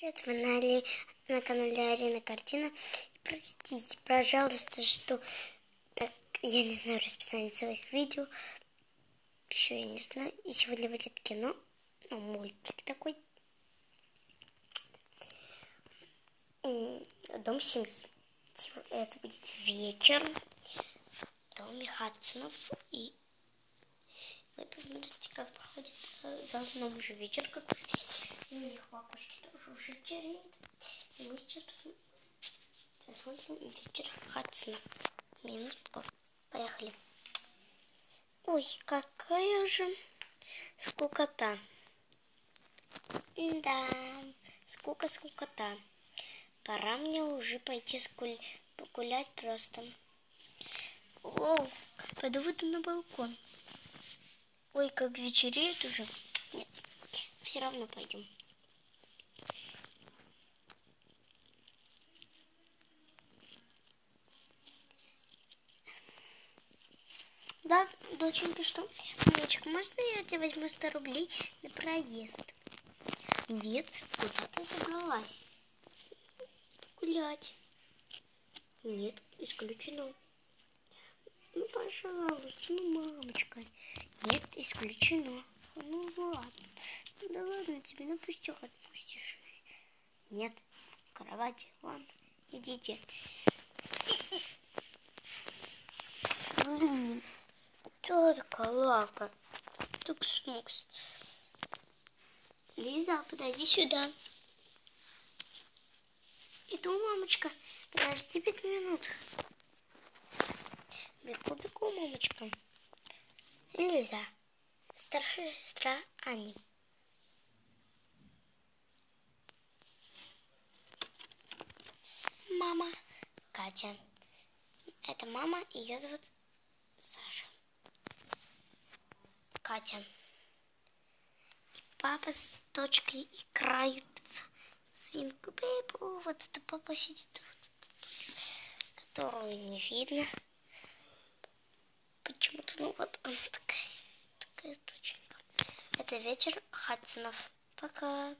Привет, вы на канале Арина Картина. Простите, пожалуйста, что так я не знаю расписание своих видео. Еще я не знаю. И сегодня будет кино, мультик такой. Дом семьи. Это будет вечер в доме Хадсонов. И вы посмотрите, как проходит заодно уже вечер. И у них в окошке тоже уже вечереет. И мы сейчас посмотрим вечер Хадсонов. Минутку. Поехали. Ой, какая же скукота. Да, скукота. Пора мне уже пойти погулять просто. Оу, пойду выйду на балкон. Ой, как вечереет уже. Нет, все равно пойдем. Да, доченька, что? Мамочка, можно я тебе возьму 100 рублей на проезд? Нет, куда ты собралась? Гулять. Нет, исключено. Ну, пожалуйста, мамочка. Нет, исключено. Ну, ладно. Да ладно тебе, ну пустяк отпустишь. Нет, в кровати. Ладно, идите. Блин, что такая лака? Тукс-мукс. Лиза, подойди сюда. Иду, мамочка. Подожди 5 минут. Бегу, мамочка. Лиза, старшая сестра Ани. Мама Катя. Это мама, ее зовут Саша. Катя. И папа с дочкой играют в свинку Пеппу. Вот это папа сидит, которую не видно. Почему-то, ну вот она такая доченька. Это вечер Хадсонов. Пока.